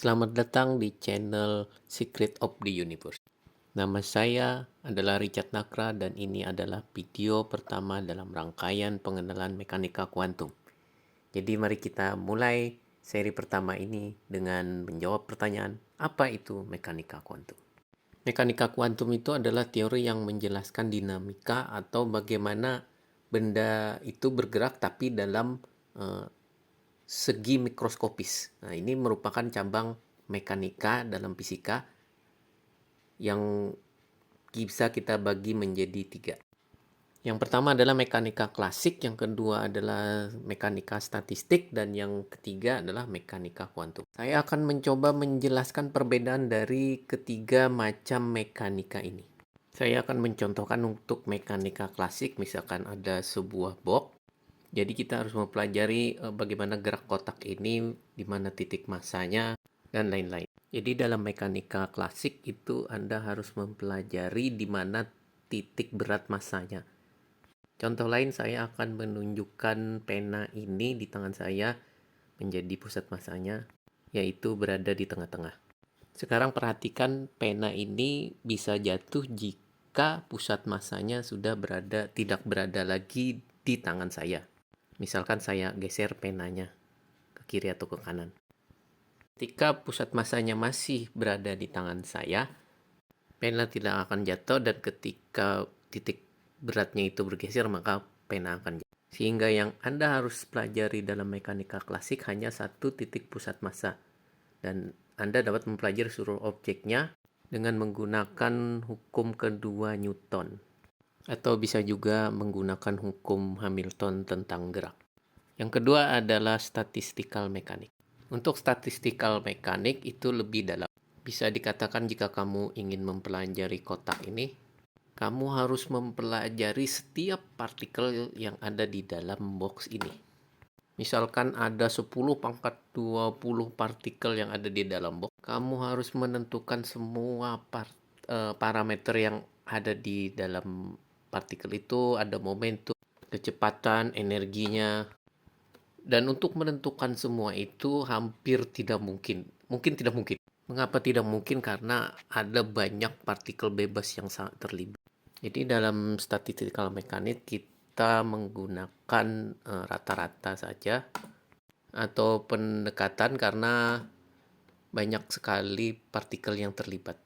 Selamat datang di channel Secret of the Universe. Nama saya adalah Richard Nakra dan ini adalah video pertama dalam rangkaian pengenalan mekanika kuantum. Jadi mari kita mulai seri pertama ini dengan menjawab pertanyaan, apa itu mekanika kuantum? Mekanika kuantum itu adalah teori yang menjelaskan dinamika atau bagaimana benda itu bergerak tapi dalam segi mikroskopis. Nah, ini merupakan cabang mekanika dalam fisika yang bisa kita bagi menjadi tiga. Yang pertama adalah mekanika klasik, yang kedua adalah mekanika statistik, dan yang ketiga adalah mekanika kuantum. Saya akan mencoba menjelaskan perbedaan dari ketiga macam mekanika ini. Saya akan mencontohkan untuk mekanika klasik, misalkan ada sebuah box. Jadi kita harus mempelajari bagaimana gerak kotak ini, di mana titik masanya, dan lain-lain. Jadi dalam mekanika klasik itu Anda harus mempelajari di mana titik berat masanya. Contoh lain, saya akan menunjukkan pena ini di tangan saya menjadi pusat masanya, yaitu berada di tengah-tengah. Sekarang perhatikan, pena ini bisa jatuh jika pusat masanya sudah tidak berada lagi di tangan saya. Misalkan saya geser penanya ke kiri atau ke kanan. Ketika pusat masanya masih berada di tangan saya, pena tidak akan jatuh, dan ketika titik beratnya itu bergeser, maka pena akan jatuh. Sehingga yang Anda harus pelajari dalam mekanika klasik hanya satu titik pusat massa. Dan Anda dapat mempelajari seluruh objeknya dengan menggunakan hukum kedua Newton. Atau bisa juga menggunakan hukum Hamilton tentang gerak. Yang kedua adalah statistical mechanics. Untuk statistical mechanics itu lebih dalam. Bisa dikatakan jika kamu ingin mempelajari kotak ini, kamu harus mempelajari setiap partikel yang ada di dalam box ini. Misalkan ada 10 pangkat 20 partikel yang ada di dalam box, kamu harus menentukan semua parameter yang ada di dalam partikel itu, ada momentum, kecepatan, energinya. Dan untuk menentukan semua itu hampir tidak mungkin. Mungkin tidak mungkin. Mengapa tidak mungkin? Karena ada banyak partikel bebas yang sangat terlibat. Jadi dalam statistical mechanics kita menggunakan rata-rata saja atau pendekatan karena banyak sekali partikel yang terlibat.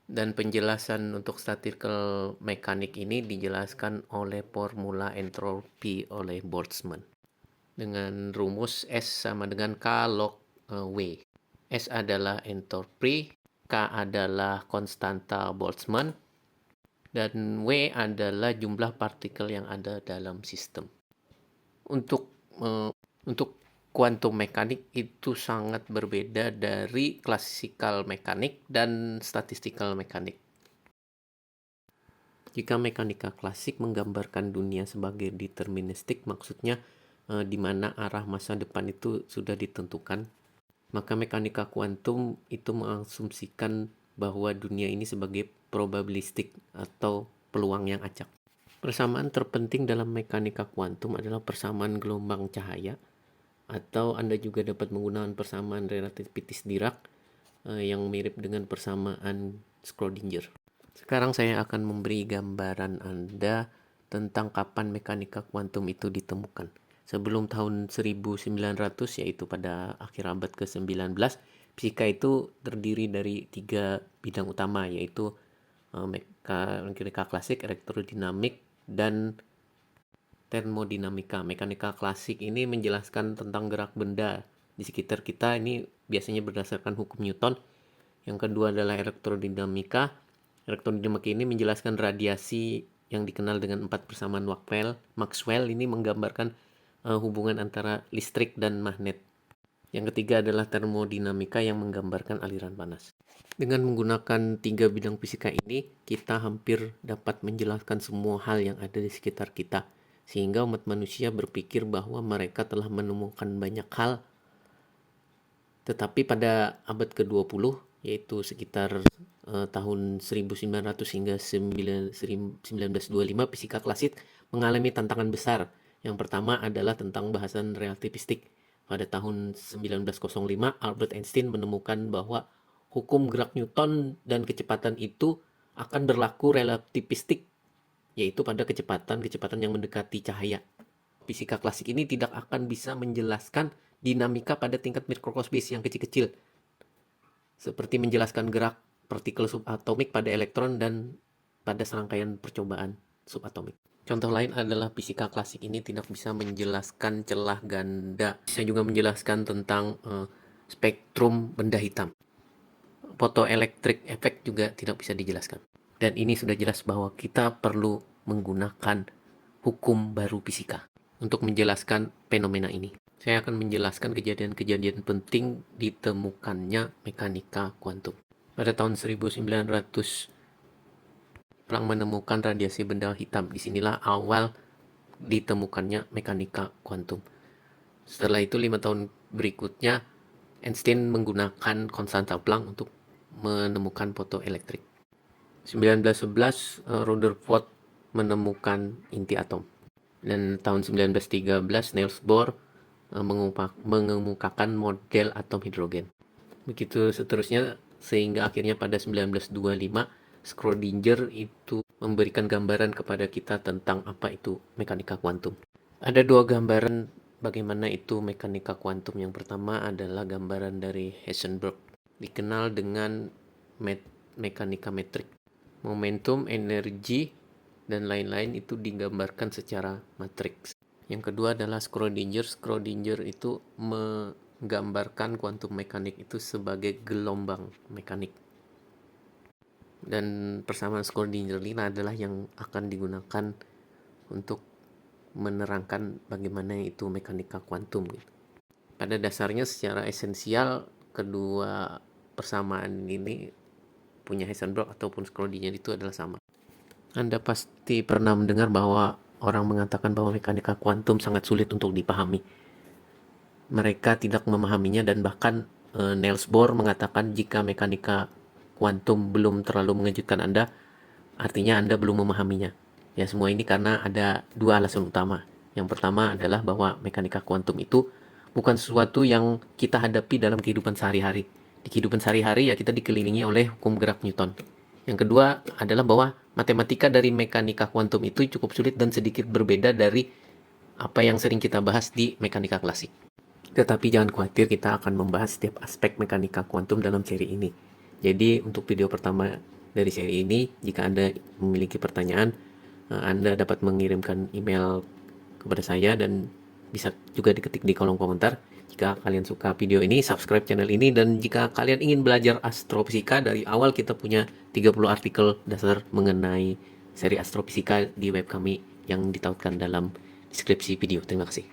Dan penjelasan untuk statistical mechanics ini dijelaskan oleh formula entropi oleh Boltzmann dengan rumus S sama dengan K log W. S adalah entropy, K adalah konstanta Boltzmann, dan W adalah jumlah partikel yang ada dalam sistem. Untuk quantum mechanics itu sangat berbeda dari classical mechanics dan statistical mechanics. Jika mekanika klasik menggambarkan dunia sebagai deterministik, maksudnya di mana arah masa depan itu sudah ditentukan, maka mekanika kuantum itu mengasumsikan bahwa dunia ini sebagai probabilistik atau peluang yang acak. Persamaan terpenting dalam mekanika kuantum adalah persamaan gelombang cahaya, atau Anda juga dapat menggunakan persamaan relativitas Dirac yang mirip dengan persamaan Schrödinger. Sekarang saya akan memberi gambaran Anda tentang kapan mekanika kuantum itu ditemukan. Sebelum tahun 1900, yaitu pada akhir abad ke-19, fisika itu terdiri dari 3 bidang utama, yaitu mekanika klasik, elektrodinamik, dan termodinamika. Mekanika klasik ini menjelaskan tentang gerak benda di sekitar kita, ini biasanya berdasarkan hukum Newton. Yang kedua adalah elektrodinamika. Elektrodinamika ini menjelaskan radiasi yang dikenal dengan 4 persamaan Maxwell. Ini menggambarkan hubungan antara listrik dan magnet. Yang ketiga adalah termodinamika yang menggambarkan aliran panas. Dengan menggunakan 3 bidang fisika ini, kita hampir dapat menjelaskan semua hal yang ada di sekitar kita, sehingga umat manusia berpikir bahwa mereka telah menemukan banyak hal. Tetapi pada abad ke-20, yaitu sekitar tahun 1900 hingga 1925, fisika klasik mengalami tantangan besar. Yang pertama adalah tentang bahasan relativistik. Pada tahun 1905, Albert Einstein menemukan bahwa hukum gerak Newton dan kecepatan itu akan berlaku relativistik, yaitu pada kecepatan yang mendekati cahaya. Fisika klasik ini tidak akan bisa menjelaskan dinamika pada tingkat mikroskopis yang kecil-kecil, seperti menjelaskan gerak partikel subatomik pada elektron dan pada serangkaian percobaan subatomik. Contoh lain adalah fisika klasik ini tidak bisa menjelaskan celah ganda. Bisa juga menjelaskan tentang spektrum benda hitam. Photoelectric effect juga tidak bisa dijelaskan. Dan ini sudah jelas bahwa kita perlu menggunakan hukum baru fisika untuk menjelaskan fenomena ini. Saya akan menjelaskan kejadian-kejadian penting ditemukannya mekanika kuantum. Pada tahun 1900, Planck menemukan radiasi benda hitam. Disinilah awal ditemukannya mekanika kuantum. Setelah itu 5 tahun berikutnya, Einstein menggunakan konstanta Planck untuk menemukan photoelektrik. 1911, Rutherford menemukan inti atom. Dan tahun 1913, Niels Bohr mengemukakan model atom hidrogen. Begitu seterusnya, sehingga akhirnya pada 1925, Schrödinger itu memberikan gambaran kepada kita tentang apa itu mekanika kuantum. Ada 2 gambaran bagaimana itu mekanika kuantum. Yang pertama adalah gambaran dari Heisenberg, dikenal dengan mekanika metrik. Momentum, energi, dan lain-lain itu digambarkan secara matriks. Yang kedua adalah Schrödinger. Schrödinger itu menggambarkan kuantum mekanik itu sebagai gelombang mekanik. Dan persamaan Schrödinger ini adalah yang akan digunakan untuk menerangkan bagaimana itu mekanika kuantum. Pada dasarnya secara esensial kedua persamaan ini punya Heisenberg ataupun Schrödinger itu adalah sama. Anda pasti pernah mendengar bahwa orang mengatakan bahwa mekanika kuantum sangat sulit untuk dipahami. Mereka tidak memahaminya dan bahkan Niels Bohr mengatakan jika mekanika kuantum belum terlalu mengejutkan Anda, artinya Anda belum memahaminya. Ya, semua ini karena ada 2 alasan utama. Yang pertama adalah bahwa mekanika kuantum itu bukan sesuatu yang kita hadapi dalam kehidupan sehari-hari. Di kehidupan sehari-hari ya kita dikelilingi oleh hukum gerak Newton. Yang kedua adalah bahwa matematika dari mekanika kuantum itu cukup sulit dan sedikit berbeda dari apa yang sering kita bahas di mekanika klasik. Tetapi jangan khawatir, kita akan membahas setiap aspek mekanika kuantum dalam seri ini. Jadi untuk video pertama dari seri ini, jika Anda memiliki pertanyaan, Anda dapat mengirimkan email kepada saya dan bisa juga diketik di kolom komentar. Jika kalian suka video ini, subscribe channel ini, dan jika kalian ingin belajar astrofisika dari awal, kita punya 30 artikel dasar mengenai seri astrofisika di web kami yang ditautkan dalam deskripsi video. Terima kasih.